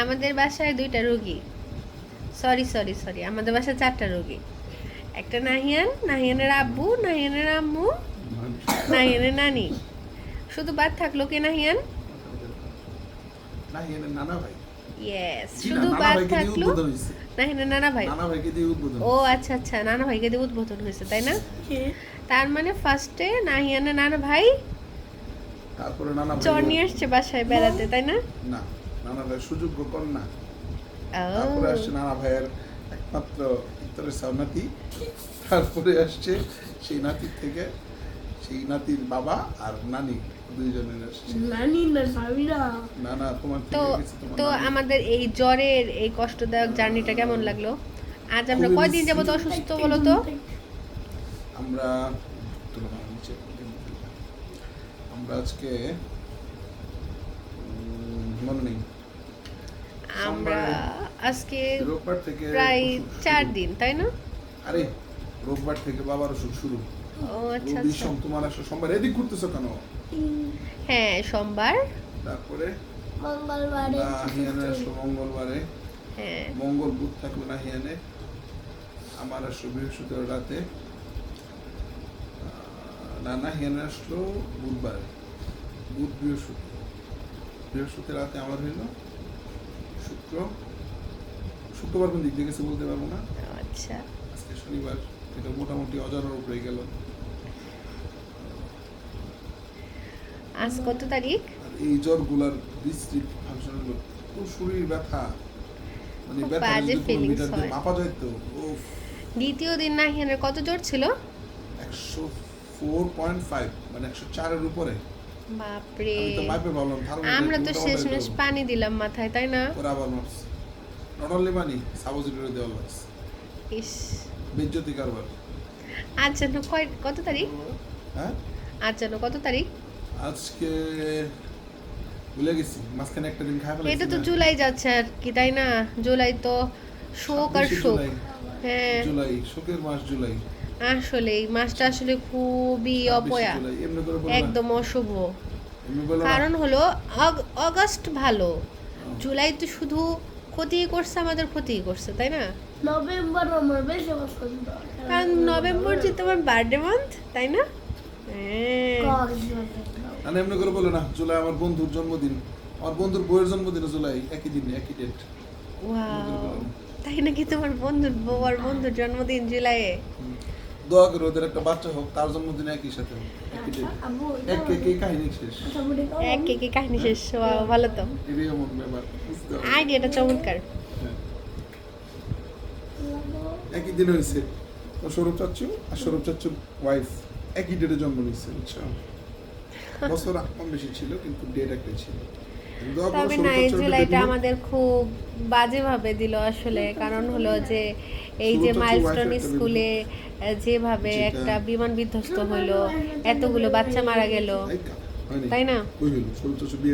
আমাদের বাসায় 2টা রোগী, সরি সরি সরি, আমাদের বাসায় 4টা রোগী। একটা নাহিয়ান, নাহিয়ানের আব্বু, নাহিয়ানের আম্মু, নাহিয়ানের নানি। শুধু বাদ থাকলো কে? নাহিয়ান। নাহিয়ানের নানা ভাই। ইয়েস, জি না, শুধু নানা বাদ ভাইকে দিয়ে থাকলো উদ্বোধন হয়েছে। নাহিয়ানের নানা ভাই। নানা ভাইকে দিয়ে উদ্বোধন ও হয়েছে। আচ্ছা আচ্ছা, নানা ভাইকে দিয়ে উদ্বোধন হয়েছে তাই না? তার মানে ফার্স্টে নাহিয়ানের নানা ভাই তারপরে নানা ভাই চর নিয়ে আসছে বাসায় বেড়াতে তাই না? না, নানা ভাই সুযোগ্য কন্যা। ও, তারপরে আসছে নানা ভাইয়ের একমাত্র উত্তরের সাউ নাতি। তারপরে আসছে সেই নাতির থেকে সেই নাতির বাবা আর নানি, দুইজনের আসছে। নানি না সাবিরা। না না, তোমার তো থেকে গেছে তোমার তো নানি। আমাদের এই জ্বরের এই কষ্টদায়ক জার্নিটা কেমন লাগলো? আজ আমরা খুবই কয়দিন যাবত মিস। অসুস্থ বলো তো? আমরা আমরা আজকে মনে নেই, আমরা আজকে রোববার থেকে প্রায় অসুখ শুরু। 4 দিন তাই না? আরে রোববার থেকে বাবার অসুখ শুরু। ও আচ্ছা রবি আচ্ছা, সোম তোমার আসলে সোমবার এদিক ঘুরতেছো কেন? হ্যাঁ সোমবার, তারপরে মঙ্গলবারে নাহিয়ানে আসলো মঙ্গলবারে, হ্যাঁ মঙ্গল বুধ থাকলো নাহিয়ানে, আমার আসলো বৃহস্পতিবার রাতে, না নাহিয়ানে আসলো বুধবারে, বুধ বৃহস্পতি, বৃহস্পতি রাতে আমার হইলো, শুক্রবার কোন দিক দিয়ে গেছে বলতে পারবো না। আচ্ছা, আজকে শনিবার, এটা মোটামুটি অজানার উপরে গেল। আজ কত তারিখ? আর এই জ্বরগুলার ডিস্ট্রিক্ট ফাংশন হলো তো শরীর ব্যথা, মানে খুব ব্যথা বাজে যদি কোনো feelings মিটার দিয়ে হয়। মাপা যায় তো। উফ, দ্বিতীয় দিন নাহিয়ানের কত জ্বর ছিল? 104.5, মানে 104-এর উপরে। বাপরে, আমি তো মাপে ভাবলাম আমরা তো শেষমেশ পানি দিলাম মাথায় তাই না? ওরা আবার মাপছে। নট অনলি মানি, সাপোজিটরি দেওয়া লাগছে। ইস, বেজ্জতি কারবার। আজ যেন কত তারিখ? হ্যাঁ, আজ যেন কত তারিখ? আজকে ভুলে গেছি, মাঝখানে একটা দিন খাই ফেলেছি এটা তো না? জুলাই যাচ্ছে আর কি তাই না? জুলাই তো শোক আর 26 শোক। জুলাই। হ্যাঁ জুলাই, শোকের মাস জুলাই। আসলে এই মাসটা আসলে খুবই 26 অপয়া, জুলাই। এমনি করে বলো না। একদম অশুভ। এমনি বলো না। কারণ হলো অগস্ট ভালো, জুলাই তো শুধু ক্ষতিই করছে, আমাদের ক্ষতিই করছে তাই না? নভেম্বর আমার বেশি পছন্দ। কারণ নভেম্বর যে তোমার বার্থডে মান্থ তাই না? হ্যাঁ, মানে এমনি করে বলো না, জুলাই আমার বন্ধুর জন্মদিন, আমার বন্ধুর বউয়ের জন্মদিন জুলাই, একই দিন একই ডেট। ওয়াও, তাই নাকি? তোমার বন্ধুর বউ আর বন্ধুর জন্মদিন জুলাইয়ে? দোয়া করে ওদের একটা বাচ্চা হোক, তার জন্মদিন একই সাথে হোক, একই ডেট। আব্বু একই কাহিনী শেষ। এক কি কাহিনী শেষ। Wow, ভালো তো, এটাই এমন ব্যাপার, বুঝতে হবে। আইডিয়াটা চমৎকার। হ্যাঁ। একই দিন হয়েছে তো সৌরভ চাচ্চু আর সৌরভ চাচ্চুর ওয়াইফ একই ডেটে জন্ম নিচ্ছে, বুঝছো? বছর কম বেশি ছিল কিন্তু ডেট একটাই ছিল। দোয়া করো তবে সৌরভ না, এই চাচ্চুর জুলাইটা ডেটে আমাদের খুব বাজেভাবে দিল আসলে। কারণ হলো যে এই যে শুরুটা হচ্ছে মাইলস্টোন wife একটা স্কুলে যেভাবে যেটা- একটা বিমান বিধ্বস্ত হলো, এতগুলো বাচ্চা মারা গেল হয়নি। তাই না? ওই হলো সৌরভ চাচ্চু